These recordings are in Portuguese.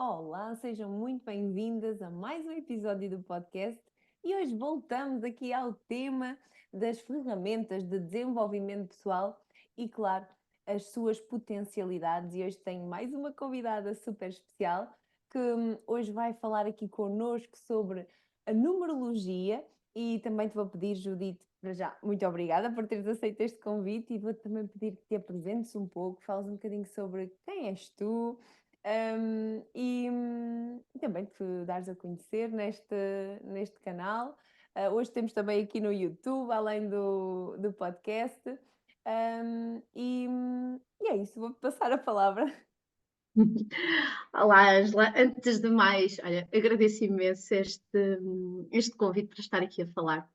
Olá, sejam muito bem-vindas a mais um episódio do podcast e hoje voltamos aqui ao tema das ferramentas de desenvolvimento pessoal e, claro, as suas potencialidades. E hoje tenho mais uma convidada super especial que hoje vai falar aqui connosco sobre a numerologia e também te vou pedir, Judite, para já, muito obrigada por teres aceito este convite e vou também pedir que te apresentes um pouco, fales um bocadinho sobre quem és tu. E também te dares a conhecer neste canal. Hoje temos também aqui no YouTube, além do podcast. E é isso, vou passar a palavra. Olá, Angela. Antes de mais, olha, agradeço imenso este convite para estar aqui a falar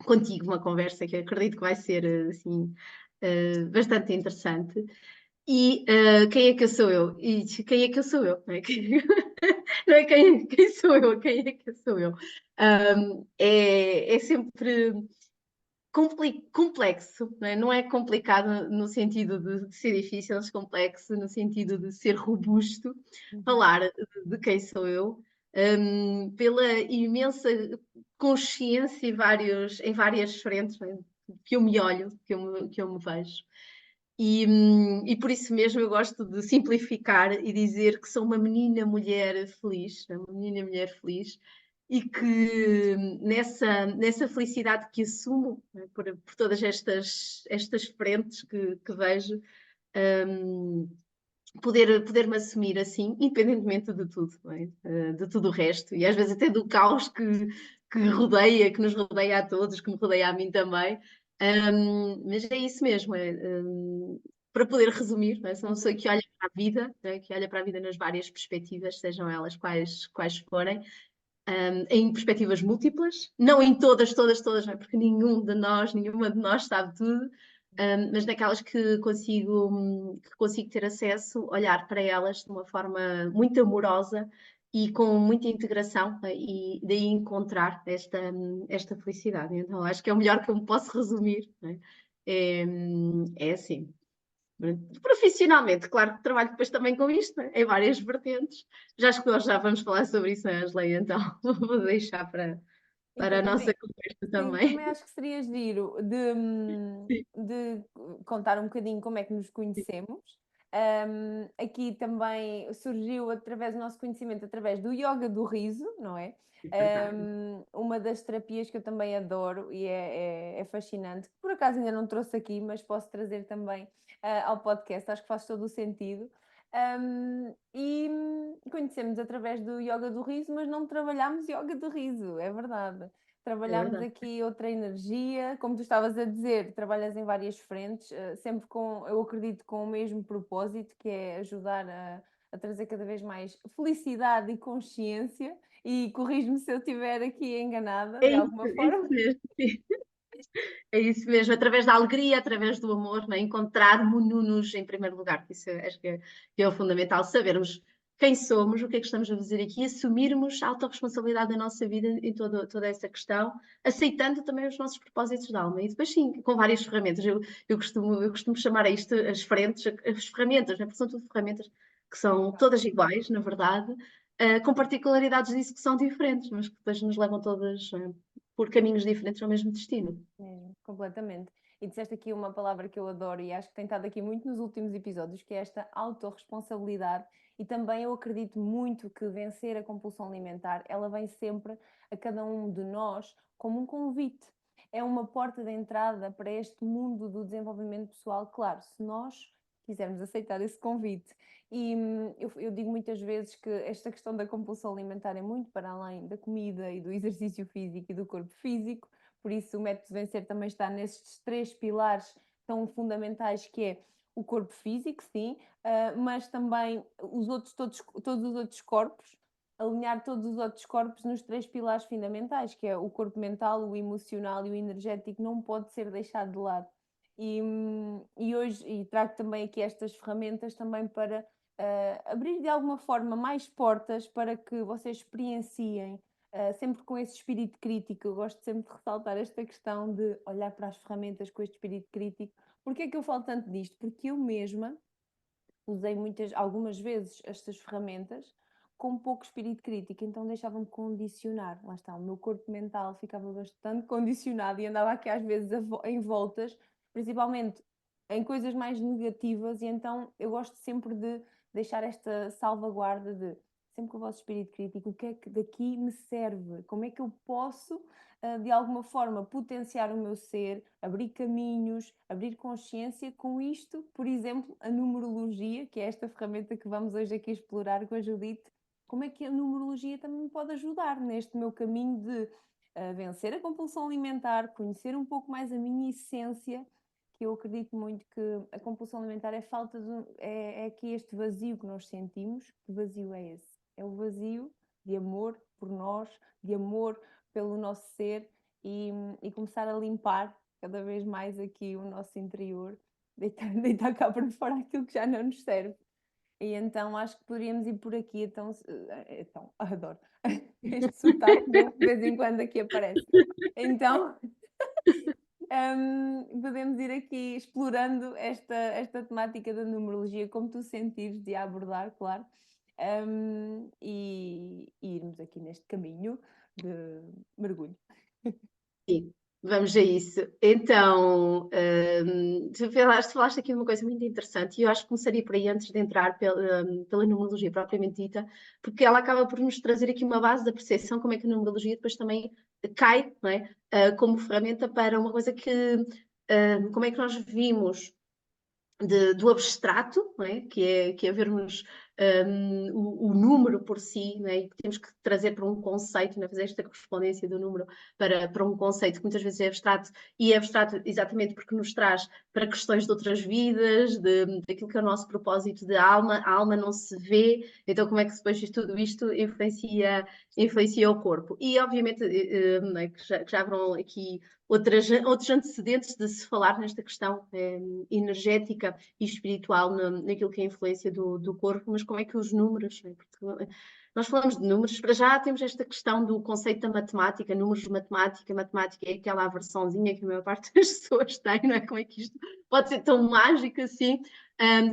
contigo, uma conversa que eu acredito que vai ser assim, bastante interessante. E quem é que eu sou eu? E quem é que eu sou eu? Não é, não é quem sou eu, quem é que eu sou eu? É sempre complexo, não é? Não é complicado no sentido de ser difícil, mas complexo no sentido de ser robusto, Uhum. falar de quem sou eu, pela imensa consciência em várias frentes, não é? Que eu me olho, que eu me vejo. E por isso mesmo eu gosto de simplificar e dizer que sou uma menina mulher feliz, uma menina mulher feliz, e que nessa felicidade que assumo, né, por todas estas frentes que vejo, um, poder-me assumir assim, independentemente de tudo, não é? De tudo o resto, e às vezes até do caos que nos rodeia a todos, que me rodeia a mim também. Mas é isso mesmo, para poder resumir, não é? Sou uma pessoa que olha para a vida, não é? Que olha para a vida nas várias perspectivas, sejam elas quais forem, em perspectivas múltiplas, não em todas, não é? Porque nenhuma de nós sabe tudo, mas naquelas que consigo ter acesso, olhar para elas de uma forma muito amorosa e com muita integração, não é? E daí encontrar esta felicidade. Então, acho que é o melhor que eu me posso resumir, não é? É assim. Profissionalmente, claro que trabalho depois também com isto, né? Em várias vertentes. Já acho que nós já vamos falar sobre isso, Angela, então vou deixar para Então a nossa também, conversa sim, também. também acho que seria giro Sim, de contar um bocadinho como é que nos sim, conhecemos. Aqui também surgiu através do nosso conhecimento, através do yoga do riso, não é? é verdade. Uma das terapias que eu também adoro e é fascinante, que por acaso ainda não trouxe aqui, mas posso trazer também ao podcast, acho que faz todo o sentido. E conhecemos através do yoga do riso, mas não trabalhámos yoga do riso, é verdade. É Trabalhámos verdade. aqui outra energia, como tu estavas a dizer, trabalhas em várias frentes, sempre eu acredito, com o mesmo propósito, que é ajudar a trazer cada vez mais felicidade e consciência. E corrijo-me se eu estiver aqui enganada de alguma É isso forma. mesmo. Sim. É isso mesmo, através da alegria, através do amor, né? Encontrarmos-nos em primeiro lugar, que isso acho que é o fundamental, sabermos quem somos, o que é que estamos a fazer aqui, assumirmos a autorresponsabilidade da nossa vida em toda essa questão, aceitando também os nossos propósitos de alma. E depois, sim, com várias ferramentas. Eu costumo chamar a isto as frentes, as ferramentas, né? Porque são tudo ferramentas que são todas iguais, na verdade, com particularidades disso que são diferentes, mas que depois nos levam todas por caminhos diferentes ao mesmo destino. Completamente. E disseste aqui uma palavra que eu adoro e acho que tem estado aqui muito nos últimos episódios, que é esta autorresponsabilidade. E também eu acredito muito que vencer a compulsão alimentar, ela vem sempre a cada um de nós como um convite. É uma porta de entrada para este mundo do desenvolvimento pessoal, claro, se nós quisermos aceitar esse convite. E eu digo muitas vezes que esta questão da compulsão alimentar é muito para além da comida e do exercício físico e do corpo físico. Por isso, o método de vencer também está nestes três pilares tão fundamentais, que é o corpo físico, sim, mas também todos os outros corpos, alinhar todos os outros corpos nos três pilares fundamentais, que é o corpo mental, o emocional e o energético, não pode ser deixado de lado. E hoje trago também aqui estas ferramentas também para abrir de alguma forma mais portas para que vocês experienciem sempre com esse espírito crítico. Eu gosto sempre de ressaltar esta questão de olhar para as ferramentas com este espírito crítico. Porquê é que eu falo tanto disto? Porque eu mesma usei algumas vezes estas ferramentas, com pouco espírito crítico, então deixava-me condicionar. Lá está, o meu corpo mental ficava bastante condicionado e andava aqui às vezes em voltas, principalmente em coisas mais negativas, e então eu gosto sempre de deixar esta salvaguarda de sempre com o vosso espírito crítico, o que é que daqui me serve? Como é que eu posso, de alguma forma, potenciar o meu ser, abrir caminhos, abrir consciência com isto? Por exemplo, a numerologia, que é esta ferramenta que vamos hoje aqui explorar com a Judite. Como é que a numerologia também me pode ajudar neste meu caminho de vencer a compulsão alimentar, conhecer um pouco mais a minha essência, que eu acredito muito que a compulsão alimentar é falta de, é aqui este vazio que nós sentimos. Que vazio é esse? É o vazio de amor por nós, de amor pelo nosso ser e começar a limpar cada vez mais aqui o nosso interior, deitar cá para fora aquilo que já não nos serve. E então acho que poderíamos ir por aqui. Então adoro este sotaque meu, de vez em quando aqui aparece. Então, podemos ir aqui explorando esta temática da numerologia, como tu sentires de a abordar, claro, e irmos aqui neste caminho de mergulho. Sim, vamos a isso. Então, tu falaste aqui de uma coisa muito interessante e eu acho que começaria por aí antes de entrar pela numerologia propriamente dita, porque ela acaba por nos trazer aqui uma base da percepção como é que a numerologia depois também cai, não é? Como ferramenta para uma coisa que, como é que nós vimos do abstrato, não é? Que é vermos o número por si, não é? E que temos que trazer para um conceito, não é? Fazer esta correspondência do número para um conceito que muitas vezes é abstrato, e é abstrato exatamente porque nos traz para questões de outras vidas, daquilo que é o nosso propósito de alma. A alma não se vê, então como é que depois tudo isto influencia o corpo? E obviamente não é? que já haverão aqui outros antecedentes de se falar nesta questão energética e espiritual naquilo que é a influência do corpo, mas como é que os números, né? Porque nós falamos de números, para já temos esta questão do conceito da matemática, números de matemática, matemática é aquela aversãozinha que a maior parte das pessoas tem, não é? Como é que isto pode ser tão mágico assim,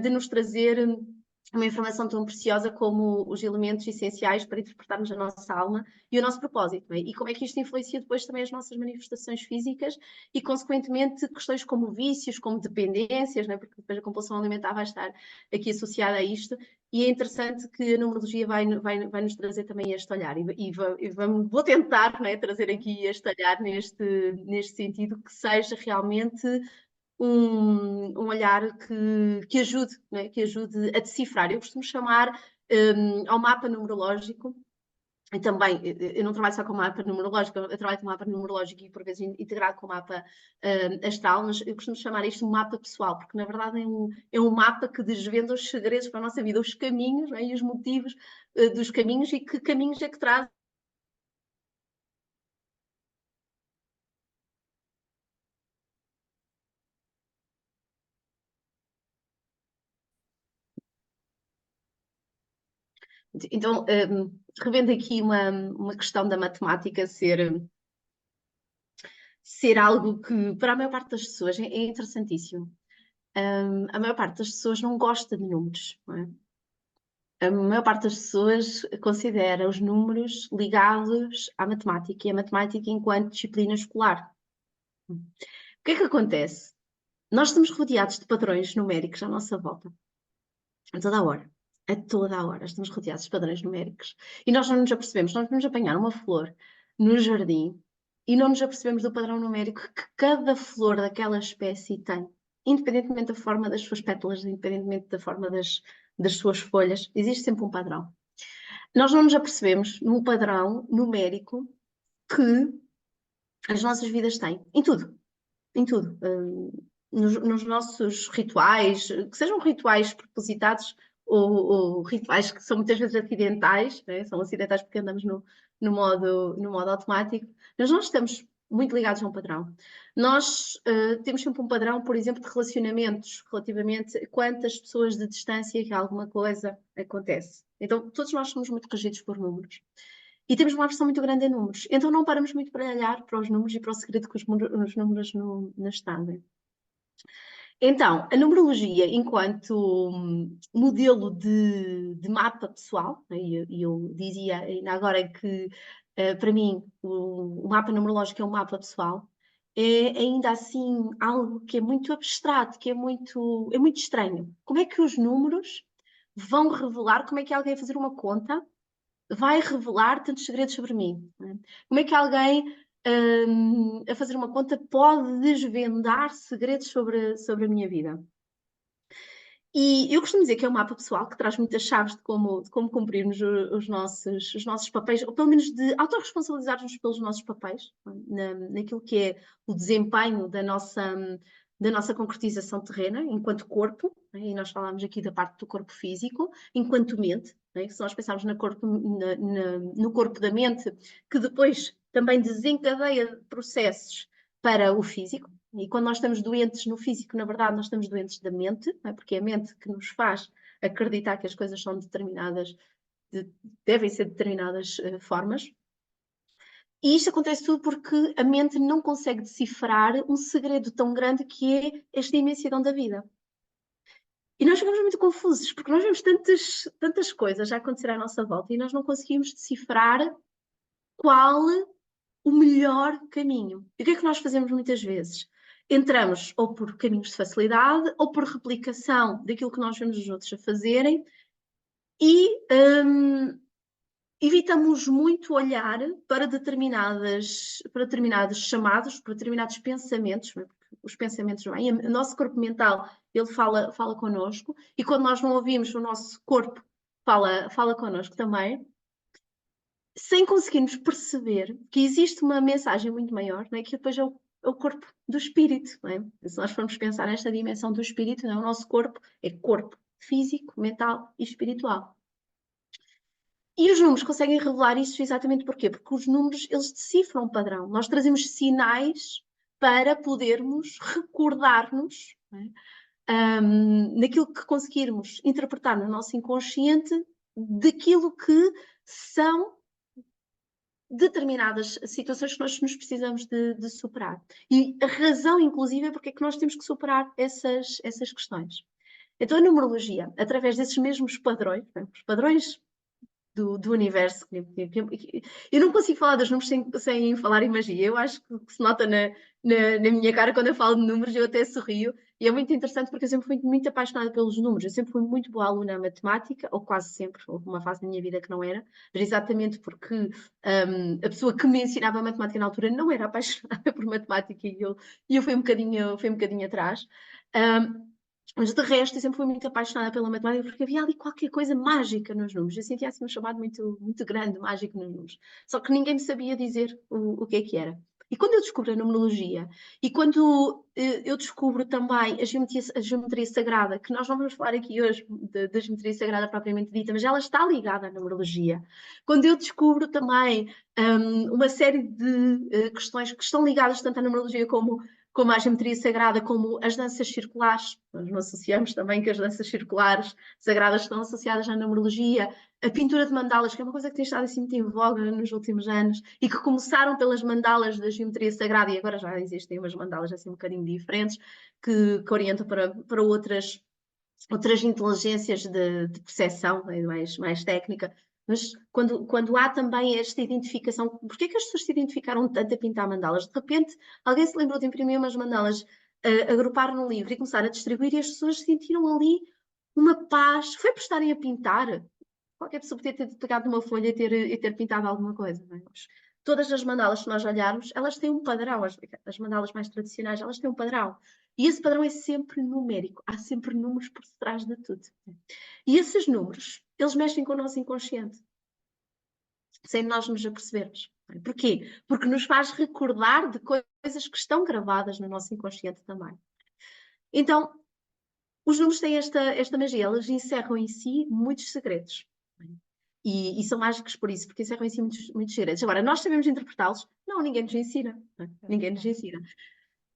de nos trazer uma informação tão preciosa como os elementos essenciais para interpretarmos a nossa alma e o nosso propósito, não é? E como é que isto influencia depois também as nossas manifestações físicas e, consequentemente, questões como vícios, como dependências, não é? Porque depois a compulsão alimentar vai estar aqui associada a isto, e é interessante que a numerologia vai nos trazer também este olhar, vou tentar, não é? Trazer aqui este olhar neste sentido, que seja realmente um olhar que ajude, né? Que ajude a decifrar. Eu costumo chamar ao mapa numerológico, e também, eu não trabalho só com mapa numerológico, eu trabalho com mapa numerológico e por vezes integrado com mapa astral, mas eu costumo chamar isto um mapa pessoal, porque na verdade é um mapa que desvenda os segredos para a nossa vida, os caminhos, né? E os motivos dos caminhos, e que caminhos é que traz. Então, revendo aqui uma questão da matemática ser algo que, para a maior parte das pessoas, é interessantíssimo. A maior parte das pessoas não gosta de números, não é? A maior parte das pessoas considera os números ligados à matemática e a matemática enquanto disciplina escolar. O que é que acontece? Nós estamos rodeados de padrões numéricos à nossa volta, a toda a hora. A toda a hora estamos rodeados de padrões numéricos. E nós não nos apercebemos, nós vamos apanhar uma flor no jardim e não nos apercebemos do padrão numérico que cada flor daquela espécie tem, independentemente da forma das suas pétalas, independentemente da forma das suas folhas, existe sempre um padrão. Nós não nos apercebemos no padrão numérico que as nossas vidas têm, em tudo, em tudo. Nos nossos rituais, que sejam rituais propositados ou rituais que são muitas vezes acidentais, né? São acidentais porque andamos no modo automático, mas nós estamos muito ligados a um padrão. Nós temos sempre um padrão, por exemplo, de relacionamentos, relativamente a quantas pessoas de distância que alguma coisa acontece. Então, todos nós somos muito regidos por números. E temos uma aversão muito grande a números. Então, não paramos muito para olhar para os números e para o segredo que os números nos trazem. Então, a numerologia, enquanto modelo de mapa pessoal, né, e eu dizia ainda agora que, para mim, o mapa numerológico é um mapa pessoal, é ainda assim algo que é muito abstrato, que é muito estranho. Como é que os números vão revelar, como é que alguém a fazer uma conta vai revelar tantos segredos sobre mim? Né? Como é que alguém a fazer uma conta pode desvendar segredos sobre a minha vida? E eu costumo dizer que é um mapa pessoal que traz muitas chaves de como cumprirmos os nossos papéis, ou pelo menos de autorresponsabilizar-nos pelos nossos papéis, naquilo que é o desempenho da nossa concretização terrena, enquanto corpo, né? E nós falámos aqui da parte do corpo físico, enquanto mente, né? Se nós pensarmos no corpo da mente, que depois também desencadeia processos para o físico. E quando nós estamos doentes no físico, na verdade, nós estamos doentes da mente, não é? Porque é a mente que nos faz acreditar que as coisas são determinadas, devem ser determinadas formas. E isto acontece tudo porque a mente não consegue decifrar um segredo tão grande que é esta imensidão da vida. E nós ficamos muito confusos, porque nós vemos tantas coisas a acontecer à nossa volta e nós não conseguimos decifrar qual o melhor caminho. E o que é que nós fazemos muitas vezes? Entramos ou por caminhos de facilidade ou por replicação daquilo que nós vemos os outros a fazerem e evitamos muito olhar para determinados chamados, para determinados pensamentos, porque os pensamentos vêm, o nosso corpo mental, ele fala connosco, e quando nós não ouvimos, o nosso corpo fala connosco também, sem conseguirmos perceber que existe uma mensagem muito maior, não é? Que depois é o corpo do espírito. Não é? Se nós formos pensar nesta dimensão do espírito, não é? O nosso corpo é corpo físico, mental e espiritual. E os números conseguem revelar isso exatamente porquê? Porque os números, eles decifram um padrão. Nós trazemos sinais para podermos recordar-nos, naquilo que conseguirmos interpretar no nosso inconsciente daquilo que são determinadas situações que nós nos precisamos de superar. E a razão, inclusive, é porque é que nós temos que superar essas questões. Então, a numerologia, através desses mesmos padrões, né, os padrões do universo. Eu não consigo falar dos números sem falar em magia. Eu acho que se nota na minha cara quando eu falo de números, eu até sorrio. E é muito interessante porque eu sempre fui muito apaixonada pelos números. Eu sempre fui muito boa aluna na matemática, ou quase sempre. Houve uma fase da minha vida que não era, mas exatamente porque a pessoa que me ensinava matemática na altura não era apaixonada por matemática e eu fui um bocadinho atrás. Mas de resto, eu sempre fui muito apaixonada pela matemática porque havia ali qualquer coisa mágica nos números. Eu sentia assim um chamado muito grande, mágico nos números. Só que ninguém me sabia dizer o que é que era. E quando eu descubro a numerologia e quando eu descubro também a geometria sagrada, que nós não vamos falar aqui hoje da geometria sagrada propriamente dita, mas ela está ligada à numerologia. Quando eu descubro também uma série de questões que estão ligadas tanto à numerologia como a geometria sagrada, como as danças circulares. Nós não associamos também que as danças circulares sagradas estão associadas à numerologia, a pintura de mandalas, que é uma coisa que tem estado assim muito em voga nos últimos anos, e que começaram pelas mandalas da geometria sagrada, e agora já existem umas mandalas assim um bocadinho diferentes, que orientam para outras inteligências de percepção, mais técnica. Mas quando há também esta identificação, porquê que as pessoas se identificaram tanto a pintar mandalas? De repente, alguém se lembrou de imprimir umas mandalas, agrupar num livro e começar a distribuir, e as pessoas sentiram ali uma paz. Foi por estarem a pintar. Qualquer pessoa podia ter pegado numa folha e ter pintado alguma coisa. Não é? Todas as mandalas que nós olharmos, elas têm um padrão. As mandalas mais tradicionais, elas têm um padrão. E esse padrão é sempre numérico. Há sempre números por trás de tudo. E esses números, eles mexem com o nosso inconsciente, sem nós nos apercebermos. Porquê? Porque nos faz recordar de coisas que estão gravadas no nosso inconsciente também. Então, os números têm esta magia, eles encerram em si muitos segredos. E são mágicos por isso, porque encerram em si muitos segredos. Agora, nós sabemos interpretá-los? Não, ninguém nos ensina. Ninguém nos ensina.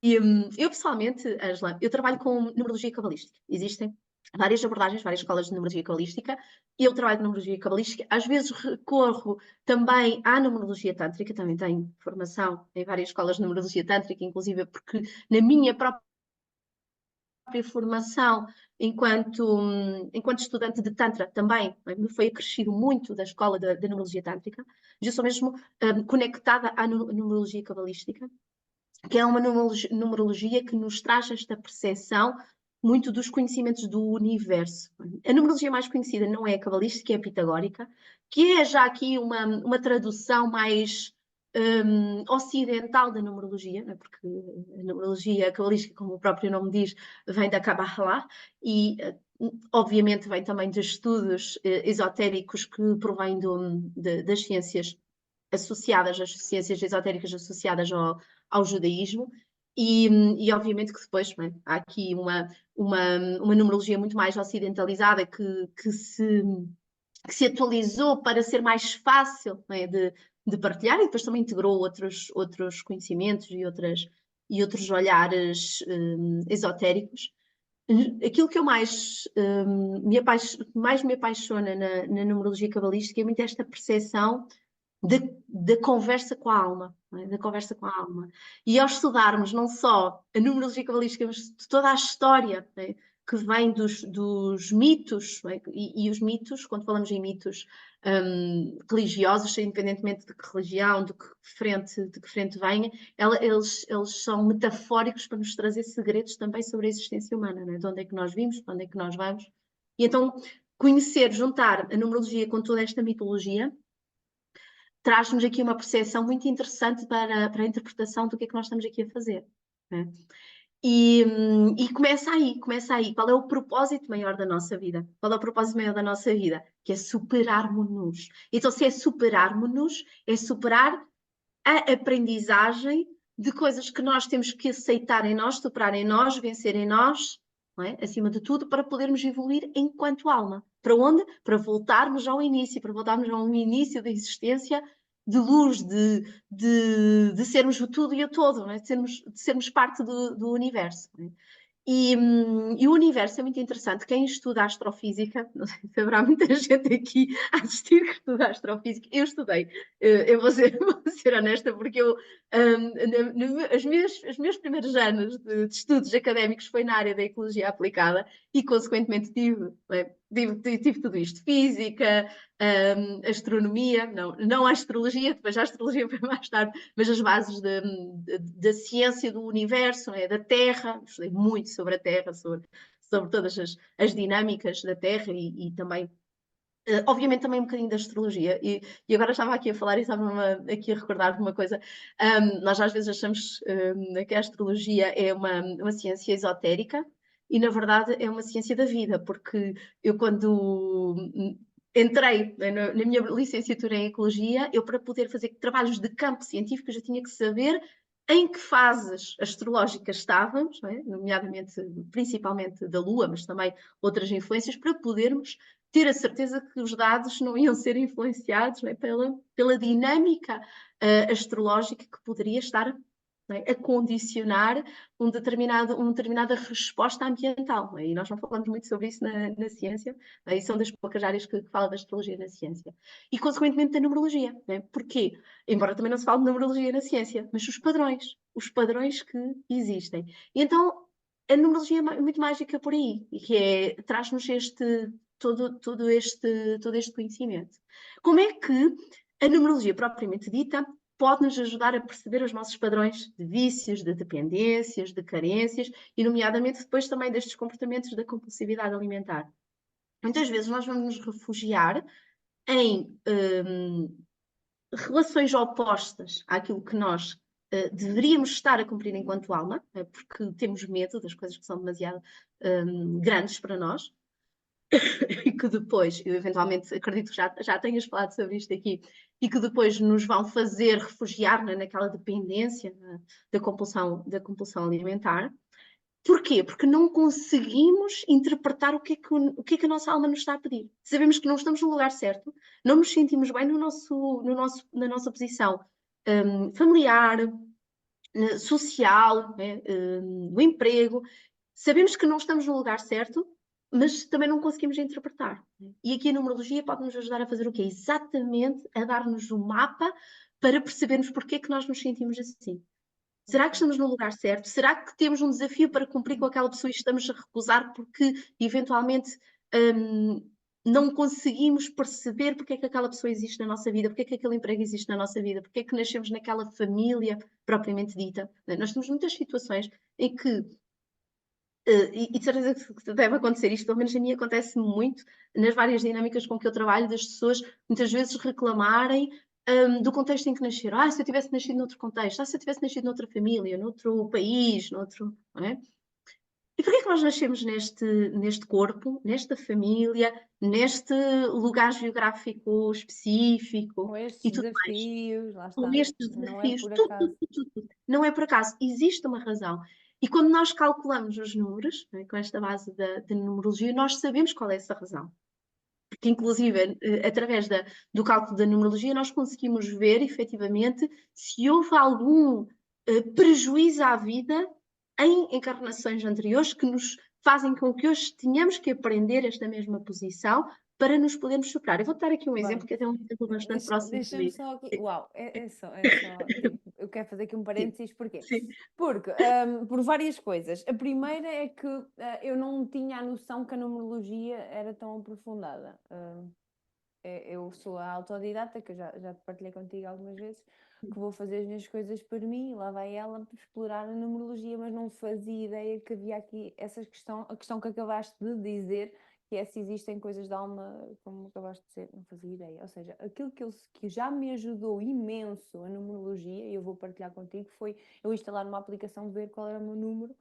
E eu, pessoalmente, Angela, eu trabalho com numerologia cabalística. Existem várias abordagens, várias escolas de numerologia cabalística. Eu trabalho com numerologia cabalística. Às vezes recorro também à numerologia tântrica. Também tenho formação em várias escolas de numerologia tântrica, inclusive porque na minha própria formação enquanto estudante de Tantra também me foi acrescido muito da escola da numerologia tântrica, mas eu sou mesmo conectada à numerologia cabalística, que é uma numerologia que nos traz esta percepção muito dos conhecimentos do universo. A numerologia mais conhecida não é a cabalística, é a pitagórica, que é já aqui uma tradução mais ocidental da numerologia, né? Porque a numerologia cabalística, como o próprio nome diz, vem da Kabbalah e obviamente vem também de estudos esotéricos que provêm das ciências associadas, às ciências esotéricas associadas ao judaísmo, e obviamente que depois há aqui uma numerologia muito mais ocidentalizada que se atualizou para ser mais fácil de partilhar, e depois também integrou outros conhecimentos e outros olhares esotéricos. Aquilo que eu mais me apaixona na numerologia cabalística é muito esta percepção da conversa com a alma, não é? Da conversa com a alma. E ao estudarmos não só a numerologia cabalística, mas toda a história, não é? Que vem dos mitos, não é? E os mitos, quando falamos em mitos religiosos, independentemente de que religião, de que frente venha, eles são metafóricos para nos trazer segredos também sobre a existência humana, não é? De onde é que nós vimos, para onde é que nós vamos. E então, juntar a numerologia com toda esta mitologia, traz-nos aqui uma percepção muito interessante para a interpretação do que é que nós estamos aqui a fazer. Né? E começa aí. Qual é o propósito maior da nossa vida? Qual é o propósito maior da nossa vida? Que é superarmos-nos. Então, se é superarmos-nos, é superar a aprendizagem de coisas que nós temos que aceitar em nós, superar em nós, vencer em nós, não é? Acima de tudo, para podermos evoluir enquanto alma. Para onde? Para voltarmos ao início, para voltarmos ao início da existência de luz, de sermos o tudo e o todo, não é? de sermos parte do universo. Não é? E o universo é muito interessante. Quem estuda astrofísica, não sei se haverá muita gente aqui a assistir que estuda astrofísica. Eu estudei, eu vou ser honesta, porque os meus primeiros anos de estudos académicos foi na área da ecologia aplicada e, consequentemente, tive tudo isto: física, astronomia, não a astrologia, depois a astrologia foi mais tarde, mas as bases da ciência do universo, da Terra. Estudei muito sobre a Terra, sobre todas as dinâmicas da Terra e também, obviamente, também um bocadinho da astrologia. E agora estava aqui a falar e estava aqui a recordar de uma coisa. Nós às vezes achamos que a astrologia é uma ciência esotérica e, na verdade, é uma ciência da vida, porque eu, quando entrei na minha licenciatura em Ecologia, eu, para poder fazer trabalhos de campo científico, já tinha que saber em que fases astrológicas estávamos, nomeadamente, principalmente da Lua, mas também outras influências, para podermos ter a certeza que os dados não iam ser influenciados pela dinâmica astrológica que poderia estar a condicionar uma determinada resposta ambiental. E nós não falamos muito sobre isso na ciência, e são das poucas áreas que fala da astrologia na ciência. E, consequentemente, da numerologia. Porquê? Embora também não se fale de numerologia na ciência, mas os padrões que existem. E então, a numerologia é muito mágica por aí, e que traz-nos todo este conhecimento. Como é que a numerologia propriamente dita pode-nos ajudar a perceber os nossos padrões de vícios, de dependências, de carências e, nomeadamente, depois também destes comportamentos da compulsividade alimentar? Muitas vezes nós vamos nos refugiar em relações opostas àquilo que nós deveríamos estar a cumprir enquanto alma, porque temos medo das coisas que são demasiado grandes para nós, e que depois, eu eventualmente acredito que já tenhas falado sobre isto aqui, e que depois nos vão fazer refugiar naquela dependência da compulsão alimentar. Porquê? Porque não conseguimos interpretar o que é que a nossa alma nos está a pedir. Sabemos que não estamos no lugar certo, não nos sentimos bem na nossa posição familiar, social, no emprego. Sabemos que não estamos no lugar certo, mas também não conseguimos interpretar. E aqui a numerologia pode nos ajudar a fazer o quê? Exatamente a dar-nos um mapa para percebermos porque é que nós nos sentimos assim. Será que estamos no lugar certo? Será que temos um desafio para cumprir com aquela pessoa e estamos a recusar porque eventualmente não conseguimos perceber porque é que aquela pessoa existe na nossa vida, porque é que aquele emprego existe na nossa vida, porque é que nascemos naquela família propriamente dita? Nós temos muitas situações em que e de certeza que deve acontecer isto, pelo menos a mim acontece muito nas várias dinâmicas com que eu trabalho, das pessoas muitas vezes reclamarem do contexto em que nasceram. Se eu tivesse nascido noutro contexto, se eu tivesse nascido noutra família, noutro país, noutro. Não é? E porquê é que nós nascemos neste corpo, nesta família, neste lugar geográfico específico Com e estes tudo mais? desafios, lá Com está, estes não é desafios, por tudo, acaso. tudo, tudo, tudo. Não é por acaso, existe uma razão. E quando nós calculamos os números, não é, com esta base da numerologia, nós sabemos qual é essa razão. Porque, inclusive, através do cálculo da numerologia, nós conseguimos ver, efetivamente, se houve algum prejuízo à vida em encarnações anteriores que nos fazem com que hoje tenhamos que aprender esta mesma posição para nos podermos superar. Eu vou dar aqui um exemplo, Bem, que até é um exemplo bastante próximo de deixa-me mim. só aqui. Uau, é só. Tipo, eu quero fazer aqui um Sim, parênteses, porquê? sim. Porque, por várias coisas. A primeira é que eu não tinha a noção que a numerologia era tão aprofundada. Eu sou a autodidata, que eu já te partilhei contigo algumas vezes, que vou fazer as minhas coisas para mim, e lá vai ela explorar a numerologia, mas não fazia ideia que havia aqui essa questão, a questão que acabaste de dizer, que é se existem coisas de alma, como acabaste de dizer, não fazia ideia. Ou seja, aquilo que já me ajudou imenso a numerologia, e eu vou partilhar contigo, foi eu instalar numa aplicação, ver qual era o meu número,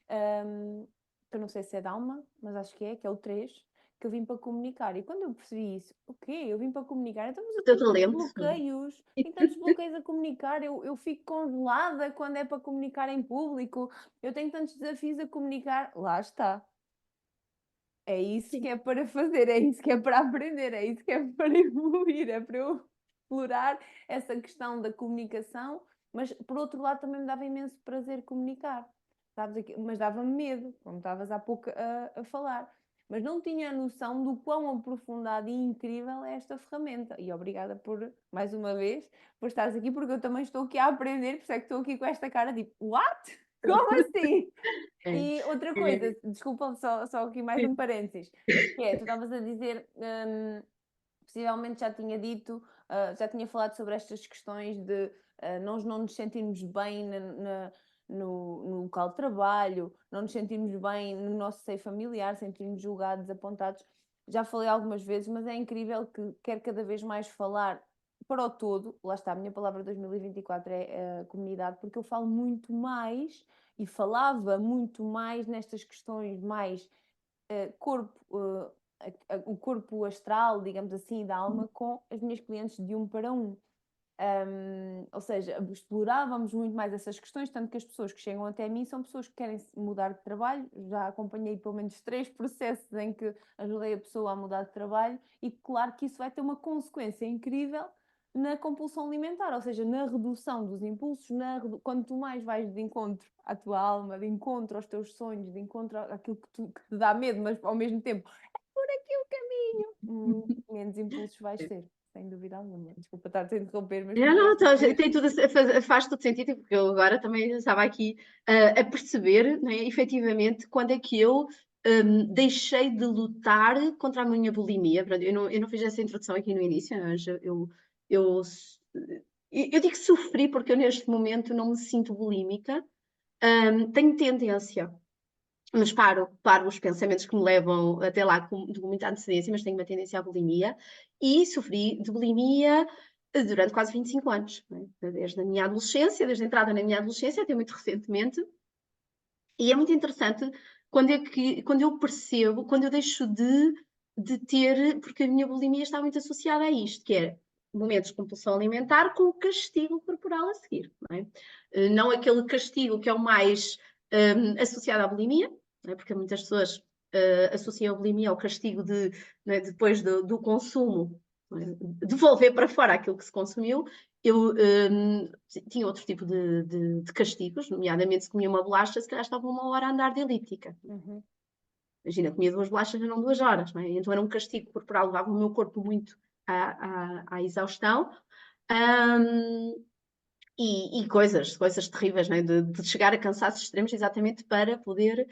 que eu não sei se é de alma, mas acho que é o 3, que eu vim para comunicar. E quando eu percebi isso, o quê? Eu vim para comunicar? Então, mas O eu teu tenho tantos talento. bloqueios, tenho tantos bloqueios a comunicar, eu fico congelada quando é para comunicar em público, eu tenho tantos desafios a comunicar. Lá está. É isso Sim. que é para fazer, é isso que é para aprender, é isso que é para evoluir, é para eu explorar essa questão da comunicação, mas por outro lado também me dava imenso prazer comunicar, sabes? Mas dava-me medo, como estavas há pouco a falar. Mas não tinha a noção do quão aprofundada e incrível é esta ferramenta. E obrigada por, mais uma vez, por estares aqui, porque eu também estou aqui a aprender, por isso é que estou aqui com esta cara tipo, what? Como assim? É, E outra é, coisa, desculpa, só aqui mais um parênteses, que é, tu estavas a dizer, possivelmente já tinha dito, já tinha falado sobre estas questões de nós não nos sentirmos bem no local de trabalho, não nos sentirmos bem no nosso seio familiar, sentirmos julgados, apontados. Já falei algumas vezes, mas é incrível que quero cada vez mais falar para o todo. Lá está, a minha palavra 2024 é a comunidade, porque eu falo muito mais e falava muito mais nestas questões mais corpo, o corpo astral, digamos assim, da alma, com as minhas clientes de 1 para 1. Ou seja, explorávamos muito mais essas questões, tanto que as pessoas que chegam até mim são pessoas que querem mudar de trabalho. Já acompanhei pelo menos 3 processos em que ajudei a pessoa a mudar de trabalho, e claro que isso vai ter uma consequência incrível na compulsão alimentar, ou seja, na redução dos impulsos, quando tu mais vais de encontro à tua alma, de encontro aos teus sonhos, de encontro àquilo que te dá medo, mas ao mesmo tempo é por aqui o caminho, menos impulsos vais ter. Sem dúvida alguma. Desculpa estar-te a interromper, mas não, queria não, esta vez. tem tudo, faz todo sentido, porque eu agora também estava aqui a perceber, né, efetivamente, quando é que eu deixei de lutar contra a minha bulimia. Pronto, eu não fiz essa introdução aqui no início, mas eu, eu digo sofri porque eu neste momento não me sinto bulímica. Tenho tendência, mas paro os pensamentos que me levam até lá com muita antecedência, mas tenho uma tendência à bulimia e sofri de bulimia durante quase 25 anos, não é? Desde a minha adolescência, desde a entrada na minha adolescência até muito recentemente. E é muito interessante quando eu percebo, quando eu deixo de ter, porque a minha bulimia está muito associada a isto, que é momentos de compulsão alimentar com o castigo corporal a seguir, não é? Não aquele castigo que é o mais associado à bulimia, não é? Porque muitas pessoas associam a bulimia ao castigo não é? Depois do consumo, não é? Devolver para fora aquilo que se consumiu. Eu tinha outro tipo de castigos, nomeadamente se comia uma bolacha, se calhar estava 1 hora a andar de elíptica. Uhum. Imagina, comia 2 bolachas, eram 2 horas, não é? Então era um castigo corporal, levava o meu corpo muito à exaustão. e coisas terríveis, né? De chegar a cansaços extremos exatamente para poder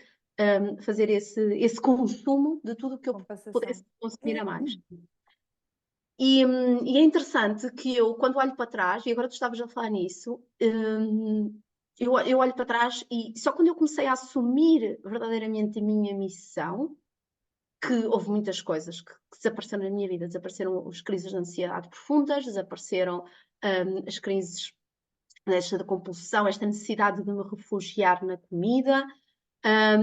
fazer esse consumo de tudo o que eu Compensação. pudesse consumir a mais. E é interessante que eu, quando olho para trás, e agora tu estavas a falar nisso, eu olho para trás e só quando eu comecei a assumir verdadeiramente a minha missão, que houve muitas coisas que desapareceram na minha vida. Desapareceram as crises de ansiedade profundas, desapareceram as crises desta compulsão, esta necessidade de me refugiar na comida.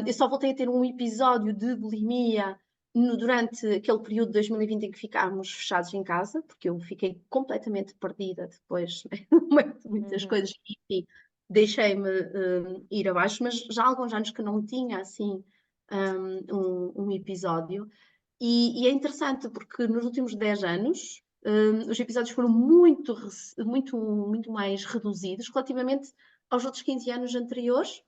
Eu só voltei a ter um episódio de bulimia durante aquele período de 2020 em que ficámos fechados em casa, porque eu fiquei completamente perdida depois, de muitas coisas, e deixei-me ir abaixo, mas já há alguns anos que não tinha assim um episódio. E é interessante porque nos últimos 10 anos os episódios foram muito mais reduzidos relativamente aos outros 15 anos anteriores,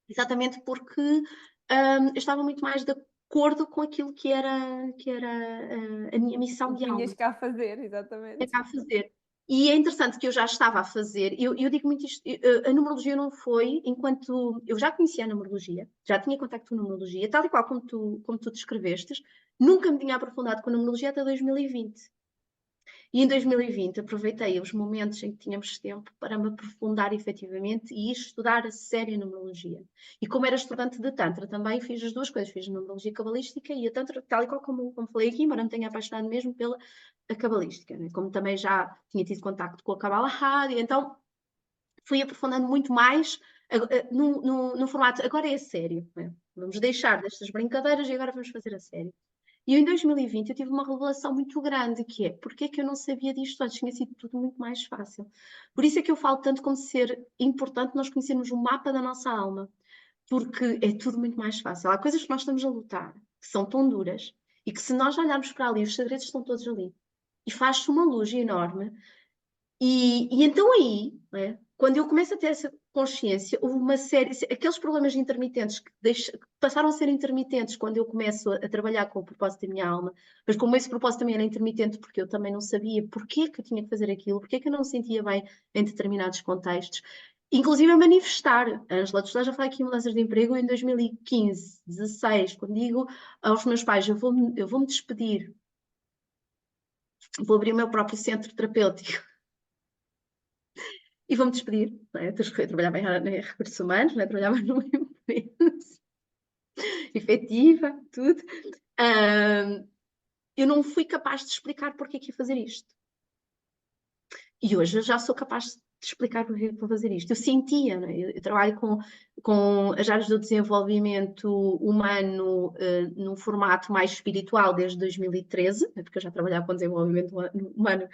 exatamente porque eu estava muito mais de acordo com aquilo que era a minha missão de alma. Vinhas cá fazer, exatamente. Cá fazer. E é interessante que eu já estava a fazer, eu digo muito isto, a numerologia não foi, enquanto eu já conhecia a numerologia, já tinha contacto com a numerologia, tal e qual como tu descrevestes, nunca me tinha aprofundado com a numerologia até 2020. E em 2020 aproveitei os momentos em que tínhamos tempo para me aprofundar efetivamente e estudar a sério a numerologia. E como era estudante de Tantra, também fiz as duas coisas, fiz a numerologia cabalística e a Tantra, tal e qual como falei aqui, embora me tenha apaixonado mesmo pela cabalística, né? Como também já tinha tido contacto com a Kabbalah Hadi, então fui aprofundando muito mais no formato, agora é a sério, né? Vamos deixar destas brincadeiras e agora vamos fazer a sério. E em 2020 eu tive uma revelação muito grande, que é, porque é que eu não sabia disto antes? Tinha sido tudo muito mais fácil. Por isso é que eu falo tanto como ser importante nós conhecermos o mapa da nossa alma, porque é tudo muito mais fácil. Há coisas que nós estamos a lutar, que são tão duras, e que se nós olharmos para ali, os segredos estão todos ali. E faz-se uma luz enorme. E então aí, né, quando eu começo a ter essa consciência, houve uma série, aqueles problemas intermitentes que passaram a ser intermitentes quando eu começo a trabalhar com o propósito da minha alma, mas como esse propósito também era intermitente, porque eu também não sabia porquê que eu tinha que fazer aquilo, porquê que eu não me sentia bem em determinados contextos, inclusive a manifestar. Ângela, tu já falei aqui em mudanças de emprego em 2015, 16, quando digo aos meus pais, eu vou me despedir, vou abrir o meu próprio centro terapêutico e vou-me despedir. Não é? Eu trabalhava em recursos humanos, não é? Trabalhava numa empresa efetiva, tudo. Eu não fui capaz de explicar porque é que ia fazer isto. E hoje eu já sou capaz de explicar porque é que vou fazer isto. Eu sentia, não é? Eu trabalho com as áreas do desenvolvimento humano num formato mais espiritual desde 2013, porque eu já trabalhava com desenvolvimento humano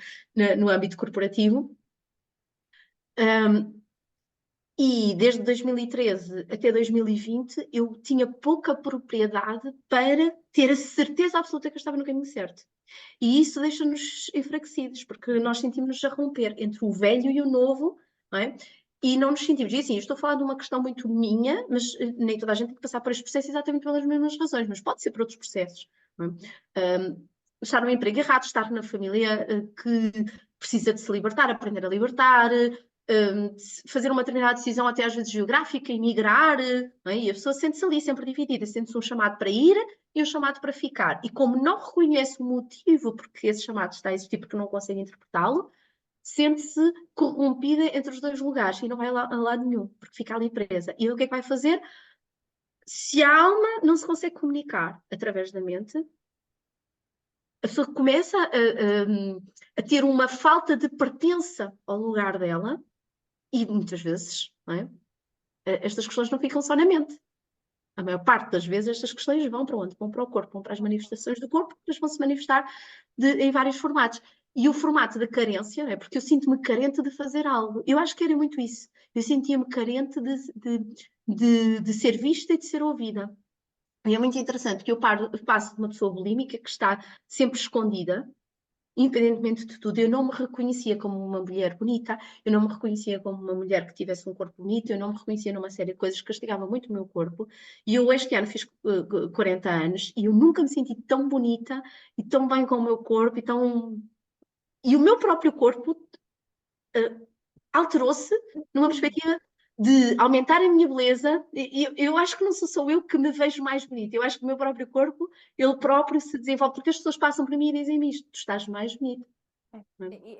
no âmbito corporativo. E desde 2013 até 2020 eu tinha pouca propriedade para ter a certeza absoluta que eu estava no caminho certo. E isso deixa-nos enfraquecidos, porque nós sentimos-nos a romper entre o velho e o novo, não é? E não nos sentimos. E assim, eu estou a falar de uma questão muito minha, mas nem toda a gente tem que passar por este processo exatamente pelas mesmas razões, mas pode ser por outros processos. Não é? Estar no emprego errado, estar na família que precisa de se libertar, aprender a libertar, fazer uma determinada decisão até às vezes geográfica, emigrar, não é? E a pessoa sente-se ali sempre dividida, sente-se um chamado para ir e um chamado para ficar. E como não reconhece o motivo porque esse chamado está a existir, porque não consegue interpretá-lo, sente-se corrompida entre os dois lugares e não vai a lado nenhum, porque fica ali presa. E o que é que vai fazer? Se a alma não se consegue comunicar através da mente, a pessoa começa a ter uma falta de pertença ao lugar dela e muitas vezes, não é? Estas questões não ficam só na mente. A maior parte das vezes estas questões vão para onde? Vão para o corpo, vão para as manifestações do corpo, depois vão se manifestar em vários formatos. E o formato da carência, não é? Porque eu sinto-me carente de fazer algo. Eu acho que era muito isso. Eu sentia-me carente de ser vista e de ser ouvida. E é muito interessante que eu passo de uma pessoa bulímica que está sempre escondida, independentemente de tudo. Eu não me reconhecia como uma mulher bonita, eu não me reconhecia como uma mulher que tivesse um corpo bonito, eu não me reconhecia numa série de coisas que castigavam muito o meu corpo. E eu este ano fiz 40 anos e eu nunca me senti tão bonita e tão bem com o meu corpo e o meu próprio corpo alterou-se numa perspectiva de aumentar a minha beleza. Eu acho que não sou só eu que me vejo mais bonita, eu acho que o meu próprio corpo, ele próprio se desenvolve, porque as pessoas passam por mim e dizem-me isto: tu estás mais bonita.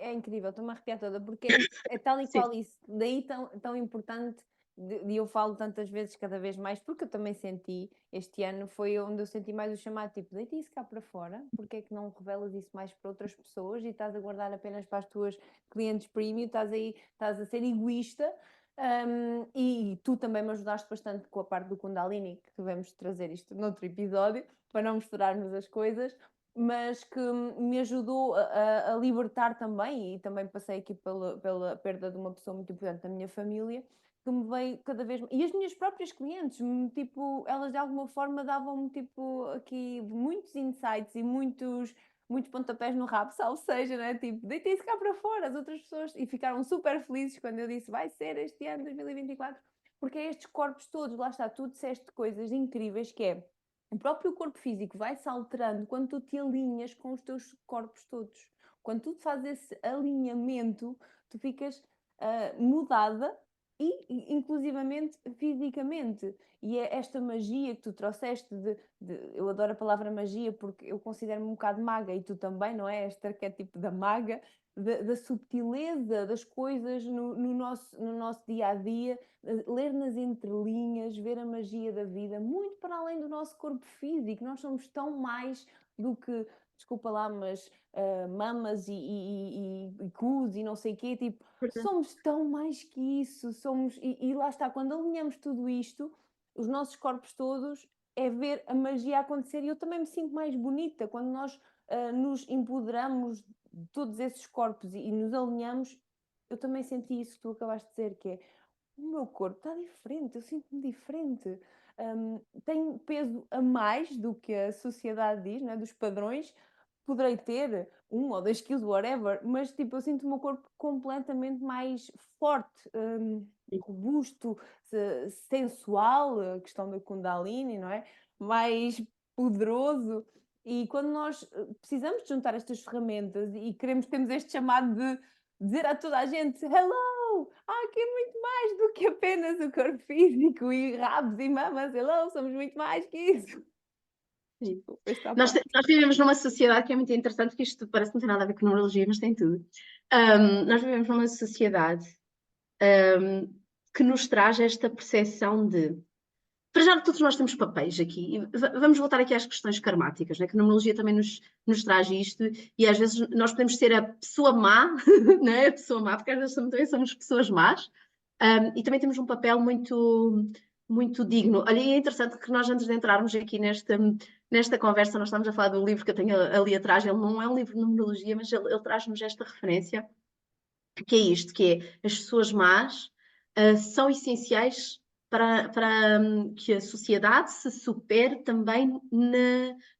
É incrível, estou-me a arrepiar toda, porque é tal e Sim. qual isso, daí tão importante, e eu falo tantas vezes, cada vez mais, porque eu também senti, este ano foi onde eu senti mais o chamado, tipo, deita isso cá para fora, porque é que não revelas isso mais para outras pessoas e estás a guardar apenas para as tuas clientes premium, estás a ser egoísta. E tu também me ajudaste bastante com a parte do Kundalini, que devemos trazer isto noutro episódio, para não misturarmos as coisas, mas que me ajudou a libertar também, e também passei aqui pela perda de uma pessoa muito importante da minha família, que me veio cada vez mais. E as minhas próprias clientes, tipo, elas de alguma forma davam-me tipo aqui muitos insights e muitos pontapés no rabo, ou seja, né? Tipo, deitei isso cá para fora, as outras pessoas, e ficaram super felizes quando eu disse vai ser este ano, 2024, porque é estes corpos todos, lá está, tu disseste coisas incríveis que é o próprio corpo físico vai-se alterando quando tu te alinhas com os teus corpos todos. Quando tu fazes esse alinhamento, tu ficas mudada e inclusivamente fisicamente. E é esta magia que tu trouxeste eu adoro a palavra magia porque eu considero-me um bocado maga e tu também, não é? Este arquétipo da maga, da subtileza das coisas no nosso dia a dia, ler nas entrelinhas, ver a magia da vida, muito para além do nosso corpo físico. Nós somos tão mais do que, desculpa lá, mas mamas e cus e não sei o quê, tipo, somos tão mais que isso, e lá está, quando alinhamos tudo isto, os nossos corpos todos, é ver a magia acontecer, e eu também me sinto mais bonita quando nós nos empoderamos de todos esses corpos e nos alinhamos. Eu também senti isso que tu acabaste de dizer, que é o meu corpo está diferente, eu sinto-me diferente. Tenho peso a mais do que a sociedade diz, não é? Dos padrões. Poderei ter 1 ou 2 quilos, whatever, mas tipo, eu sinto o meu corpo completamente mais forte, robusto, sensual, a questão da Kundalini, não é? Mais poderoso. E quando nós precisamos de juntar estas ferramentas e temos este chamado de dizer a toda a gente: hello, há aqui muito mais do que apenas o corpo físico e rabos e mamas, hello, somos muito mais que isso. Nós vivemos numa sociedade que é muito interessante, porque isto parece que não tem nada a ver com numerologia, mas tem tudo. Nós vivemos numa sociedade que nos traz esta percepção de... Para já, todos nós temos papéis aqui. Vamos voltar aqui às questões karmáticas, né? Que a numerologia também nos traz isto, e às vezes nós podemos ser a pessoa má, né? A pessoa má, porque às vezes também somos pessoas más, e também temos um papel muito digno. Olha, e é interessante que nós, antes de entrarmos aqui nesta conversa, nós estamos a falar do livro que eu tenho ali atrás. Ele não é um livro de numerologia, mas ele traz-nos esta referência, que é isto, que é as pessoas más são essenciais para que a sociedade se supere também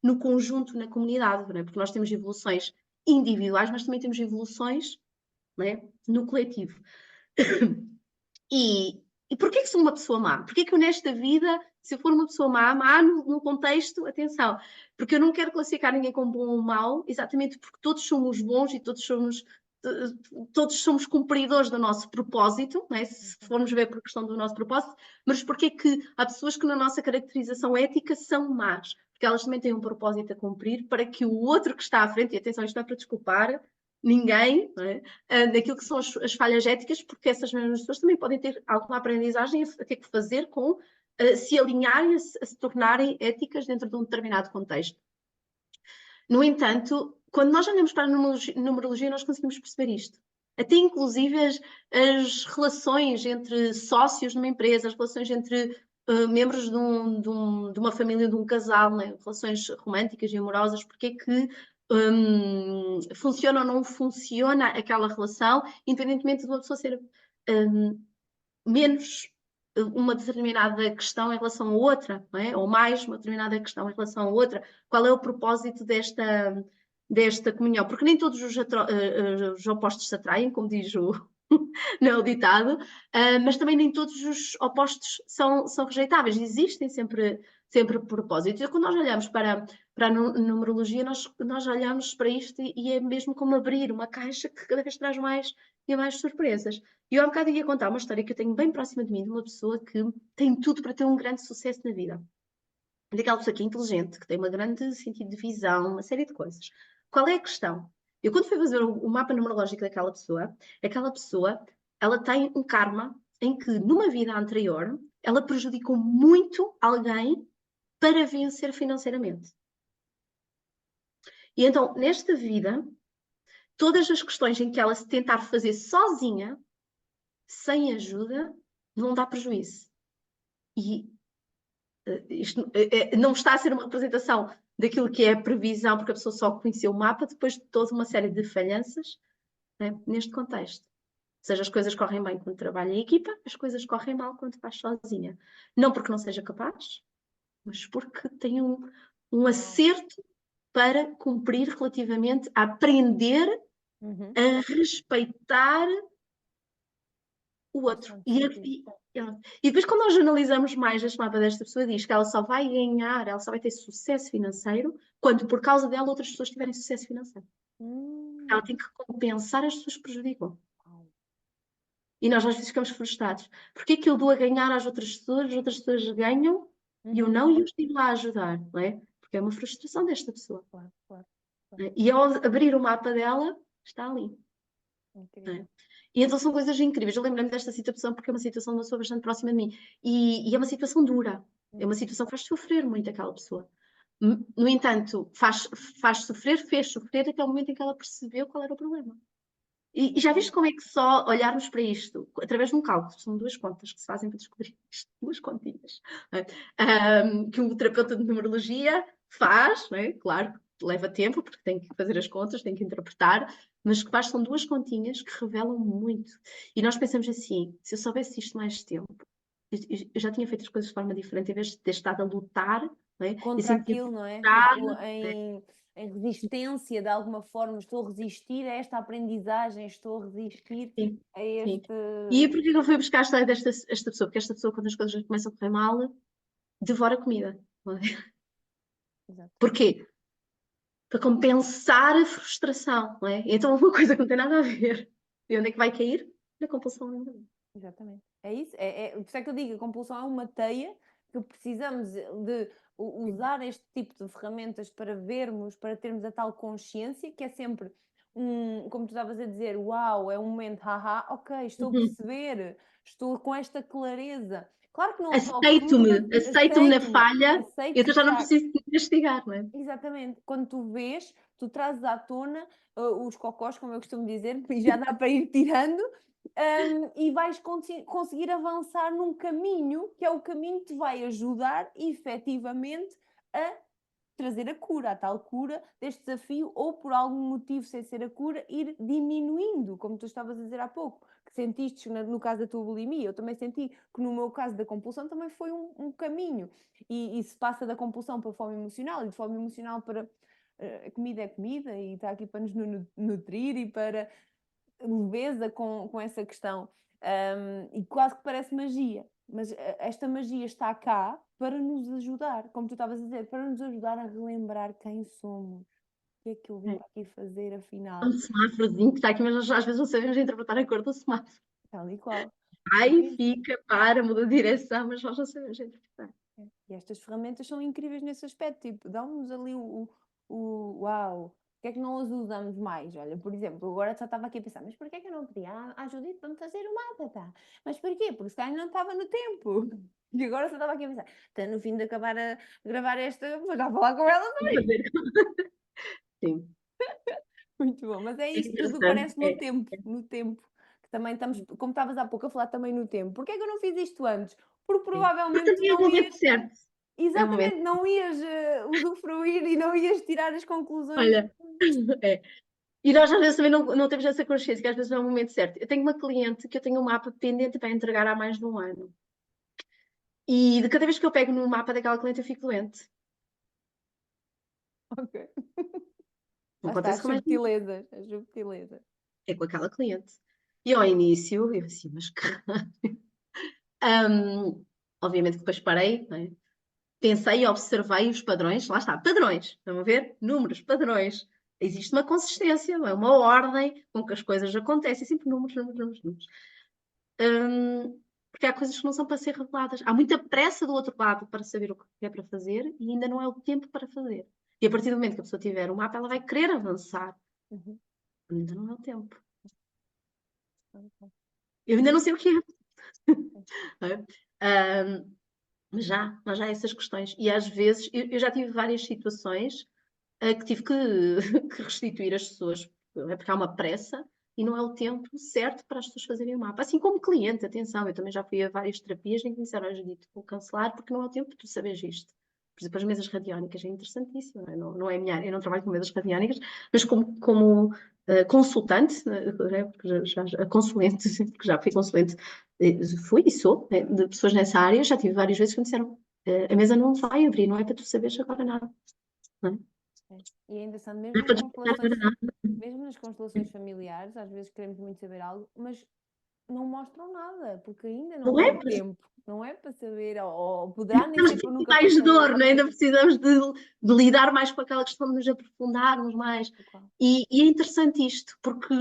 no conjunto, na comunidade, não é? Porque nós temos evoluções individuais, mas também temos evoluções, não é? No coletivo. E porquê que sou uma pessoa má? Porquê que eu nesta vida, se eu for uma pessoa má no contexto, atenção, porque eu não quero classificar ninguém como bom ou mau, exatamente porque todos somos bons e todos somos cumpridores do nosso propósito, não é? Se formos ver por questão do nosso propósito, mas porquê que há pessoas que na nossa caracterização ética são más? Porque elas também têm um propósito a cumprir para que o outro que está à frente, e atenção, isto não é para desculpar ninguém, não é? Daquilo que são as falhas éticas, porque essas mesmas pessoas também podem ter alguma aprendizagem a ter que fazer com se alinharem, a se tornarem éticas dentro de um determinado contexto. No entanto, quando nós olhamos para a numerologia, nós conseguimos perceber isto. Até inclusive as relações entre sócios numa empresa, as relações entre membros de uma família, de um casal, né? Relações românticas e amorosas, porque é que funciona ou não funciona aquela relação, independentemente de uma pessoa ser menos uma determinada questão em relação a outra, não é? Ou mais uma determinada questão em relação a outra. Qual é o propósito desta comunhão? Porque nem todos os opostos se atraem, como diz o ditado, mas também nem todos os opostos são rejeitáveis. Existem sempre propósitos. E quando nós olhamos para para a numerologia, nós olhamos para isto e é mesmo como abrir uma caixa que cada vez traz mais e mais surpresas. E eu há bocado ia contar uma história que eu tenho bem próxima de mim, de uma pessoa que tem tudo para ter um grande sucesso na vida. Daquela pessoa que é inteligente, que tem um grande sentido de visão, uma série de coisas. Qual é a questão? Eu, quando fui fazer o mapa numerológico daquela pessoa, ela tem um karma em que, numa vida anterior, ela prejudicou muito alguém para vencer financeiramente. E então, nesta vida, todas as questões em que ela se tentar fazer sozinha, sem ajuda, vão dar prejuízo. E isto não está a ser uma representação daquilo que é a previsão, porque a pessoa só conheceu o mapa depois de toda uma série de falhanças, né, neste contexto. Ou seja, as coisas correm bem quando trabalha em equipa, as coisas correm mal quando faz sozinha. Não porque não seja capaz, mas porque tem um acerto para cumprir relativamente a aprender a respeitar o outro. E depois, quando nós analisamos mais este mapa desta pessoa, diz que ela só vai ganhar, ela só vai ter sucesso financeiro quando, por causa dela, outras pessoas tiverem sucesso financeiro. Ela tem que compensar as pessoas que prejudicam. E nós às vezes ficamos frustrados. Porquê que eu dou a ganhar às outras pessoas ganham e eu não, e eu estive lá a ajudar, não é? Porque é uma frustração desta pessoa. Claro. E ao abrir o mapa dela, está ali. Incrível. E então são coisas incríveis. Eu lembro-me desta situação porque é uma situação de uma pessoa bastante próxima de mim. E é uma situação dura. É uma situação que faz sofrer muito aquela pessoa. No entanto, fez sofrer até o momento em que ela percebeu qual era o problema. E já viste como é que só olharmos para isto, através de um cálculo, são duas contas que se fazem para descobrir isto, duas continhas, que um terapeuta de numerologia faz, não é? Claro, leva tempo, porque tem que fazer as contas, tem que interpretar, mas que faz são duas continhas que revelam muito. E nós pensamos assim, se eu soubesse isto mais tempo, eu já tinha feito as coisas de forma diferente, em vez de ter estado a lutar, não é? Contra aquilo, não é? Tipo, em resistência, de alguma forma, estou a resistir a esta aprendizagem, estou a resistir Sim, a este. E porquê que eu fui buscar a história desta pessoa? Porque esta pessoa, quando as coisas começam a correr mal, devora comida. Não é? Exato. Porquê? Para compensar a frustração, não é? Então uma coisa que não tem nada a ver. E onde é que vai cair? Na compulsão alimentar. Exatamente. É isso. Por isso é que eu digo, a compulsão é uma teia que precisamos de usar este tipo de ferramentas para vermos, para termos a tal consciência, que é sempre como tu estavas a dizer, uau, é um momento, haha, ok, estou a perceber, estou com esta clareza. Claro que não resolve tudo, mas Aceito-me na falha, aceito eu já não preciso de investigar, não é? Exatamente. Quando tu vês, tu trazes à tona os cocós, como eu costumo dizer, e já dá para ir tirando, e vais conseguir avançar num caminho que é o caminho que te vai ajudar efetivamente a trazer a cura, a tal cura deste desafio, ou por algum motivo, sem ser a cura, ir diminuindo, como tu estavas a dizer há pouco, que sentiste no caso da tua bulimia, eu também senti que no meu caso da compulsão também foi um caminho, e se passa da compulsão para a fome emocional, e de fome emocional para a comida é comida, e está aqui para nos nutrir e para leveza com essa questão, e quase que parece magia, mas esta magia está cá para nos ajudar, como tu estavas a dizer, para nos ajudar a relembrar quem somos. O que é que eu vim para aqui fazer, afinal? Um semáforozinho que está aqui, mas às vezes não sabemos interpretar a cor do semáforo. Tal e qual. Ai, fica, para, muda de direção, mas nós não sabemos interpretar. E estas ferramentas são incríveis nesse aspecto, tipo, dão-nos ali o uau, porque é que não as usamos mais? Olha, por exemplo, agora só estava aqui a pensar, mas porquê é que eu não pedi à Judite para me fazer o mapa, tá? Mas porquê? Porque se calhar não estava no tempo. E agora só estava aqui a pensar, está no fim de acabar a gravar esta, vou já falar com ela também. Sim. Muito bom, mas é É isso, tudo interessante. parece no tempo, que também estamos, como estavas há pouco a falar também no tempo. Porquê é que eu não fiz isto antes? Porque provavelmente tu Também é o não momento ias, certo. É o momento. exatamente, não ias usufruir e não ias tirar as conclusões. Olha, é. E nós às vezes também não temos essa consciência que às vezes não é o momento certo. Eu tenho uma cliente que eu tenho um mapa pendente para entregar há mais de um ano. E de cada vez que eu pego no mapa daquela cliente eu fico doente. Ok. Não Lá está, acontece as com mais ninguém. subtilezas, as subtilezas. É com aquela cliente. E ao início, eu assim, mas que... obviamente que depois parei, não é? pensei e observei os padrões, lá está, padrões, estão a ver? Números, padrões. Existe uma consistência, não é? Uma ordem com que as coisas acontecem, sempre números, números, números, números. Porque há coisas que não são para ser reveladas. Há muita pressa do outro lado para saber o que é para fazer e ainda não é o tempo para fazer. E a partir do momento que a pessoa tiver um mapa, ela vai querer avançar. Uhum. Ainda não é o tempo. Ok. Eu ainda não sei o que é. Mas já há essas questões. E às vezes, eu já tive várias situações que tive que, que restituir as pessoas, porque há uma pressa e não é o tempo certo para as pessoas fazerem o mapa. Assim como cliente, atenção, eu também já fui a várias terapias em que me disseram, olha, Judite, vou cancelar porque não é o tempo de tu saberes isto. Por exemplo, as mesas radiónicas é interessantíssimo, não é? Não é minha área, eu não trabalho com mesas radiónicas, mas como consultante, né, porque a consulente, porque já fui consulente, fui e sou, né, de pessoas nessa área, já tive várias vezes que me disseram, a mesa não vai abrir, não é para tu saberes agora nada. Não é? É. E é interessante, Não é para despertar agora nada. mesmo nas constelações familiares, às vezes queremos muito saber algo, mas não mostram nada, porque ainda Não não é é o para tempo, não é para saber, ou poderá nem ser precisamos por de nunca para mais saber. dor, não é? Ainda precisamos de lidar mais com aquela questão de nos aprofundarmos mais. Qual? E é interessante isto, porque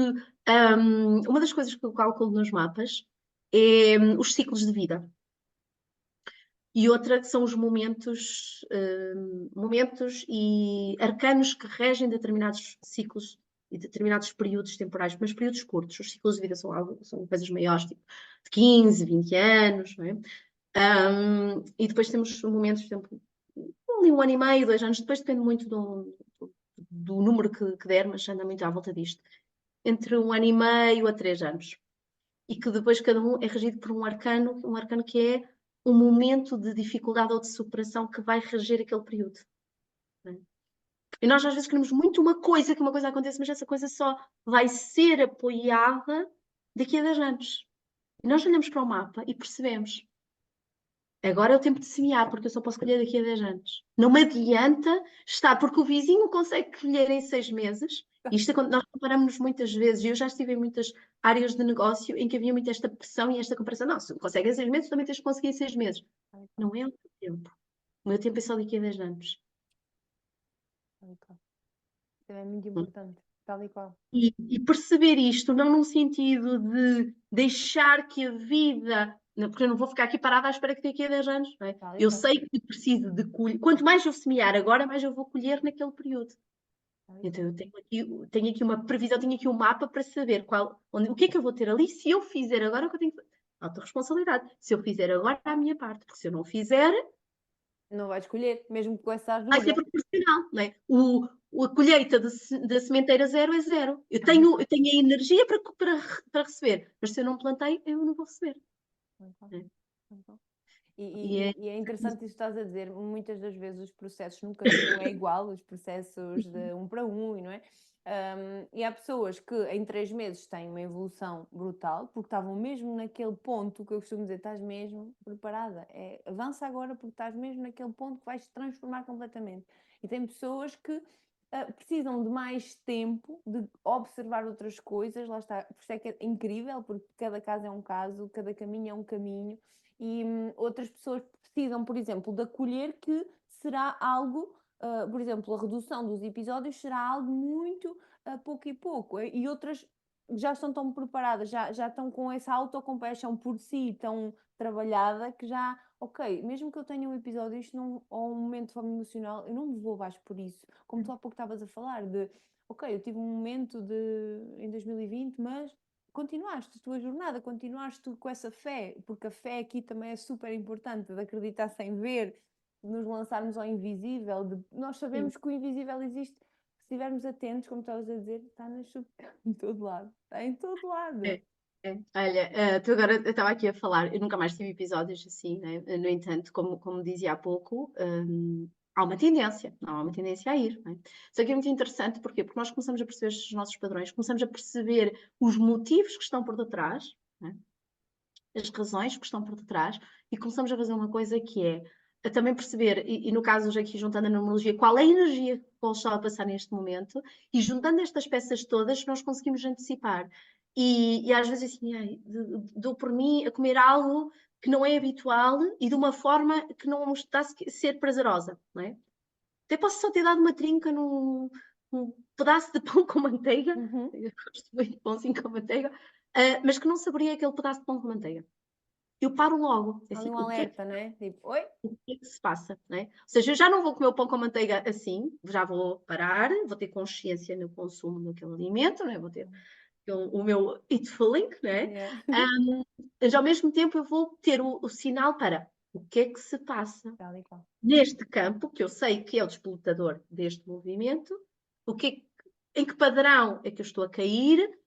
uma das coisas que eu calculo nos mapas é os ciclos de vida. E outra que são os momentos e arcanos que regem determinados ciclos e determinados períodos temporais, mas períodos curtos. Os ciclos de vida são coisas maiores, tipo de 15, 20 anos, não é? E depois temos momentos, por exemplo, ali 1 ano e meio, 2 anos, depois depende muito do número que der, mas anda muito à volta disto. Entre 1 ano e meio a 3 anos. E que depois cada um é regido por um arcano que é um momento de dificuldade ou de superação que vai reger aquele período. Não é? E nós às vezes queremos muito que uma coisa aconteça, mas essa coisa só vai ser apoiada daqui a 10 anos. E nós olhamos para o mapa e percebemos. Agora é o tempo de semear, porque eu só posso colher daqui a 10 anos. Não me adianta estar, porque o vizinho consegue colher em 6 meses. Isto é quando nós comparamos muitas vezes, e eu já estive em muitas áreas de negócio em que havia muito esta pressão e esta comparação. Não, se consegue em 6 meses, também tens de conseguir em 6 meses. Não é o teu tempo. O meu tempo é só daqui a 10 anos. É muito importante, tal e qual. E perceber isto, não num sentido de deixar que a vida. Porque eu não vou ficar aqui parada à espera que daqui a 10 anos. Não é? Tal e Eu qual. sei que preciso de colher. Quanto mais eu semear agora, mais eu vou colher naquele período. Tal e Então qual. eu tenho aqui uma previsão, tenho aqui um mapa para saber o que é que eu vou ter ali se eu fizer agora o que eu tenho que fazer. Autorresponsabilidade. Se eu fizer agora a minha parte, porque se eu não fizer, Não vais escolher, mesmo com essa vai ser ajuda. proporcional, não é? A colheita da sementeira zero é zero. Eu Tal e tenho, qual. eu tenho a energia para receber, mas se eu não plantei, eu não vou receber. Tal e qual. Né? Tal e qual. E é E é interessante isso que estás a dizer. Muitas das vezes os processos nunca nenhum é igual, os processos de 1 para 1, não é? E há pessoas que em 3 meses têm uma evolução brutal, porque estavam mesmo naquele ponto que eu costumo dizer, estás mesmo preparada. Avança agora porque estás mesmo naquele ponto que vais te transformar completamente. E tem pessoas que precisam de mais tempo, de observar outras coisas, lá está, por isso é que é incrível, porque cada caso é um caso, cada caminho é um caminho. E outras pessoas precisam, por exemplo, de acolher que será algo, por exemplo, a redução dos episódios será algo muito pouco e pouco, e outras já estão tão preparadas, já estão com essa autocompaixão por si tão trabalhada que já, ok, mesmo que eu tenha um episódio, isto não, ou um momento de forma emocional, eu não me vou abaixo por isso, como tu há pouco estavas a falar, de ok, eu tive um momento em 2020, mas continuaste a tua jornada, continuaste com essa fé, porque a fé aqui também é super importante, de acreditar sem ver, de nos lançarmos ao invisível, nós Sim. sabemos que o invisível existe, se estivermos atentos, como estavas a dizer, está em todo lado, está em todo lado. É, é. Olha, tu agora eu estava aqui a falar, eu nunca mais tive episódios assim, né? No entanto, como dizia há pouco, há uma tendência a ir. Né? Isso aqui é muito interessante, porquê? Porque nós começamos a perceber os nossos padrões, começamos a perceber os motivos que estão por detrás, né? As razões que estão por detrás, e começamos a fazer uma coisa que é a também perceber, e no caso hoje aqui juntando a numerologia, qual é a energia que o está a passar neste momento, e juntando estas peças todas, nós conseguimos antecipar. E às vezes assim, dou por mim a comer algo que não é habitual e de uma forma que não está a ser prazerosa, não é? Até posso só ter dado uma trinca num pedaço de pão com manteiga, Uhum. eu gosto muito de pãozinho com manteiga, mas que não saboreei aquele pedaço de pão com manteiga. Eu paro logo, Há ali assim, um alerta, não é? Tipo, oi? o que é que se passa, não é? Ou seja, eu já não vou comer o pão com manteiga assim, já vou parar, vou ter consciência no consumo daquele alimento, não é? Vou ter o meu eatfulling, não é? Yeah. Mas ao mesmo tempo eu vou ter o sinal para o que é que se passa Tal e qual. neste campo, que eu sei que é o despoletador deste movimento, o que é em que padrão é que eu estou a cair,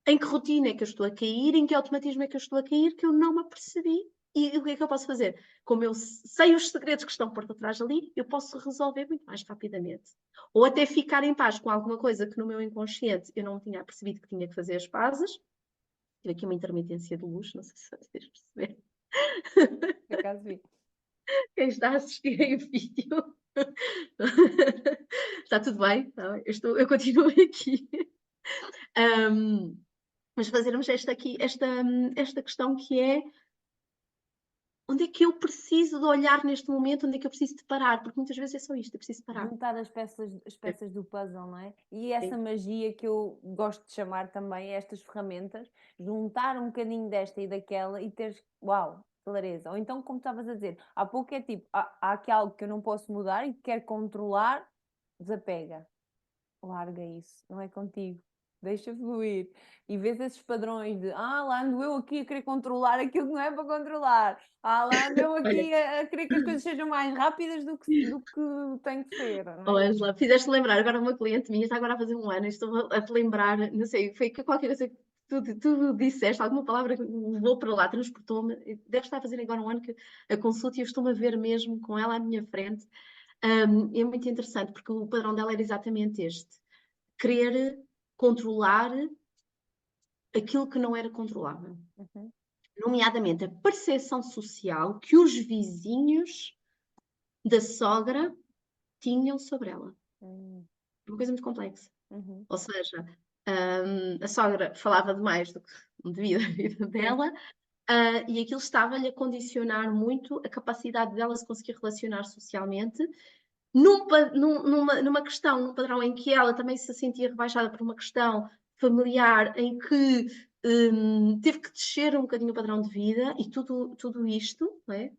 em que rotina é que eu estou a cair, em que automatismo é que eu estou a cair, que eu não me apercebi. E o que é que eu posso fazer? Como eu sei os segredos que estão por detrás ali, eu posso resolver muito mais rapidamente. Ou até ficar em paz com alguma coisa que no meu inconsciente eu não tinha percebido que tinha que fazer as pazes. Tive aqui uma intermitência de luz, não sei se vocês perceberam. Por acaso vi. Quem está a assistir em vídeo. Está tudo bem? Tá bem? Eu continuo aqui. Mas fazermos esta questão que é onde é que eu preciso de olhar neste momento, onde é que eu preciso de parar, porque muitas vezes é só isto, eu preciso de parar. Juntar as É, peças do puzzle, não é? E essa sim. magia que eu gosto de chamar também, estas ferramentas, juntar um bocadinho desta e daquela e teres, uau, clareza. Ou então, como estavas a dizer, há pouco é tipo, há aqui algo que eu não posso mudar e que quero controlar, desapega, larga isso, não é contigo. Deixa fluir. E vês esses padrões de lá ando eu aqui a querer controlar aquilo que não é para controlar. Lá ando eu Olha, aqui a querer que as coisas sejam mais rápidas do que tem que ser, não oh, é? Angela, fizeste lembrar, agora uma cliente minha está agora a fazer um ano, e estou a te lembrar, não sei, foi que qualquer coisa que tu disseste, alguma palavra que levou para lá, transportou-me, deve estar a fazer agora um ano que a consulta e eu estou-me a ver mesmo com ela à minha frente. É muito interessante, porque o padrão dela era exatamente este: querer controlar aquilo que não era controlável, Uhum. nomeadamente a percepção social que os vizinhos da sogra tinham sobre ela. Hum, Uma coisa muito complexa. uhum. Ou seja, a sogra falava demais do que devia da vida Sim. dela, e aquilo estava-lhe a condicionar muito a capacidade dela se conseguir relacionar socialmente, numa questão, num padrão em que ela também se sentia rebaixada por uma questão familiar, em que teve que descer um bocadinho o padrão de vida e tudo isto, não é?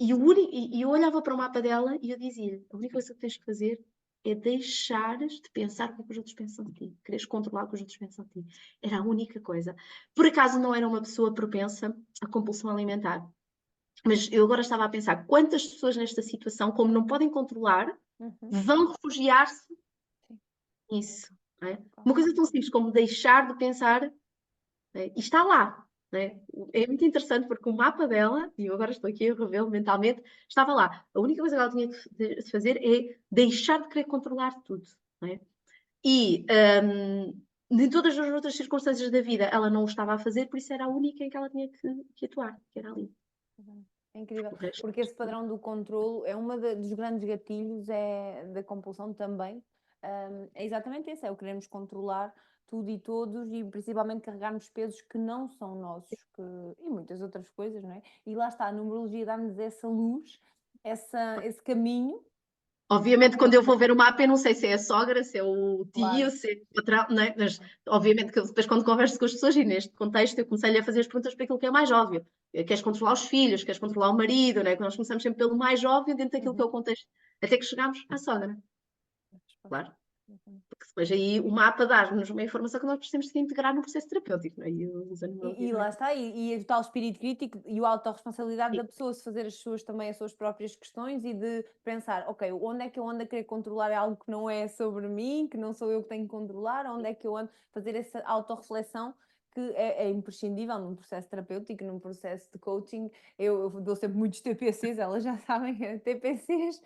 E eu olhava para o mapa dela e eu dizia: a única coisa que tens que fazer é deixares de pensar o que os outros pensam de ti, queres controlar o que os outros pensam de ti. Era a única coisa. Por acaso não era uma pessoa propensa à compulsão alimentar, mas eu agora estava a pensar quantas pessoas nesta situação, como não podem controlar, Uhum. vão refugiar-se Sim. nisso. Não é? Claro. Uma coisa tão simples como deixar de pensar, e está lá. Né? É muito interessante porque o mapa dela, e eu agora estou aqui a revê-lo mentalmente, estava lá. A única coisa que ela tinha de fazer é deixar de querer controlar tudo. Né? E em todas as outras circunstâncias da vida ela não o estava a fazer, por isso era a única em que ela tinha que atuar, que era ali. É incrível, O resto. porque esse padrão do controlo é uma dos grandes gatilhos da compulsão também. É exatamente esse, é o queremos controlar tudo e todos e principalmente carregarmos pesos que não são nossos e muitas outras coisas, não é? E lá está, a numerologia dá-nos essa luz, esse caminho, Obviamente, quando eu vou ver o mapa, eu não sei se é a sogra, se é o tio, claro. se é o patrão, não é? Mas, obviamente, que depois, quando converso com as pessoas, e neste contexto, eu comecei-lhe a fazer as perguntas para aquilo que é mais óbvio. Queres controlar os filhos, queres controlar o marido, não é? Que nós começamos sempre pelo mais óbvio dentro daquilo que é o Uhum. contexto, até que chegamos à sogra, Resposta. claro. Uhum. Porque depois aí o mapa dá-nos uma informação que nós precisamos de integrar no processo terapêutico, não é? E os E animais, não lá é? está, e o tal espírito crítico e a autorresponsabilidade da pessoa se fazer também as suas próprias questões e de pensar, ok, onde é que eu ando a querer controlar algo que não é sobre mim, que não sou eu que tenho que controlar, onde é que eu ando, fazer essa autorreflexão que é imprescindível num processo terapêutico, num processo de coaching. Eu dou sempre muitos TPCs, elas já sabem, TPCs,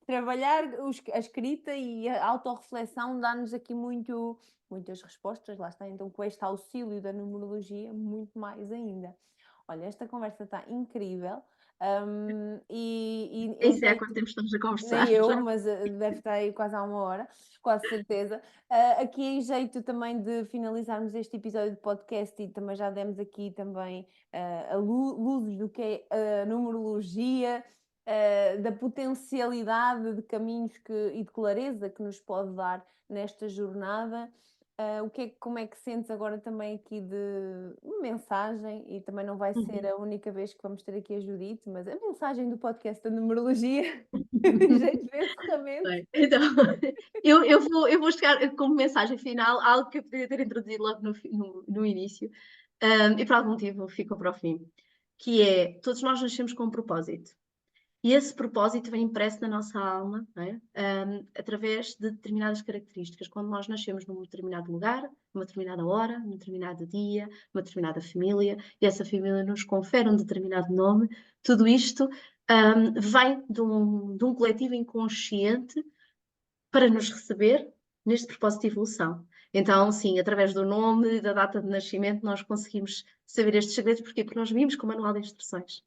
trabalhar a escrita e a autorreflexão dá-nos aqui muitas respostas, lá está, então com este auxílio da numerologia, muito mais ainda. Olha, esta conversa está incrível. Em Isso é há jeito, quanto tempo estamos a conversar nem eu, já? mas deve estar aí quase há uma hora, quase certeza. Aqui em jeito também de finalizarmos este episódio de podcast e também já demos aqui também luzes do que é a numerologia, da potencialidade de caminhos e de clareza que nos pode dar nesta jornada. Como é que sentes agora também aqui de uma mensagem, e também não vai ser Uhum. a única vez que vamos ter aqui a Judite, mas a mensagem do podcast da numerologia, em jeito de encerramento. Bem, então, eu vou chegar como mensagem final, algo que eu poderia ter introduzido logo no início, e por algum motivo ficou para o fim, que é, todos nós nascemos com um propósito. E esse propósito vem impresso na nossa alma, não é? Através de determinadas características. Quando nós nascemos num determinado lugar, numa determinada hora, num determinado dia, numa determinada família, e essa família nos confere um determinado nome, tudo isto vem de um coletivo inconsciente para nos receber neste propósito de evolução. Então, sim, através do nome e da data de nascimento, nós conseguimos saber estes segredos. Porquê? Porque nós vimos com o manual de instruções.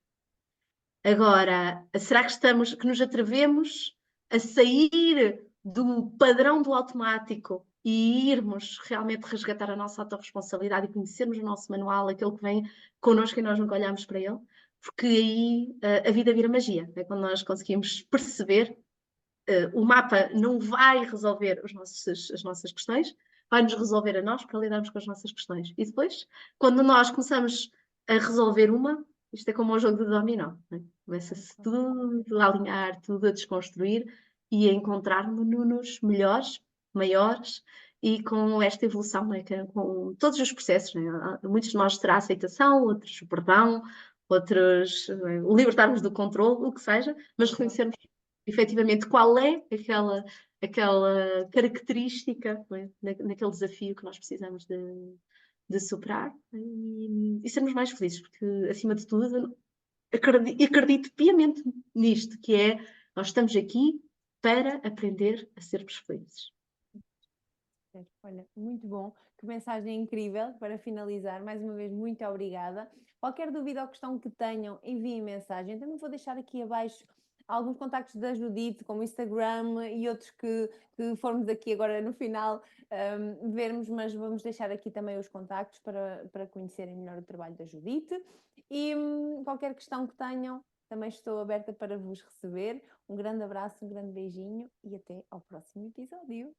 Agora, será que nos atrevemos a sair do padrão do automático e irmos realmente resgatar a nossa autorresponsabilidade e conhecermos o nosso manual, aquele que vem connosco e nós nunca olhamos para ele? Porque aí a vida vira magia, é quando nós conseguimos perceber, o mapa não vai resolver as nossas questões, vai-nos resolver a nós para lidarmos com as nossas questões. E depois, quando nós começamos a resolver uma, isto é como um jogo de dominó, não é? Começa-se tudo a alinhar, tudo a desconstruir e a encontrarmos-nos melhores, maiores e com esta evolução, não é? Com todos os processos. Não é? Muitos de nós terá aceitação, outros o perdão, outros o libertarmos do controle, o que seja, mas reconhecermos efetivamente qual é aquela característica, não é? Naquele desafio que nós precisamos de superar e sermos mais felizes, porque acima de tudo acredito piamente nisto, que é nós estamos aqui para aprender a sermos felizes. Olha, muito bom, que mensagem incrível para finalizar. Mais uma vez, muito obrigada. Qualquer dúvida ou questão que tenham, enviem mensagem. Também vou deixar aqui abaixo alguns contactos da Judite, como Instagram e outros que formos aqui agora no final vermos, mas vamos deixar aqui também os contactos para conhecerem melhor o trabalho da Judite. E qualquer questão que tenham, também estou aberta para vos receber. Um grande abraço, um grande beijinho e até ao próximo episódio.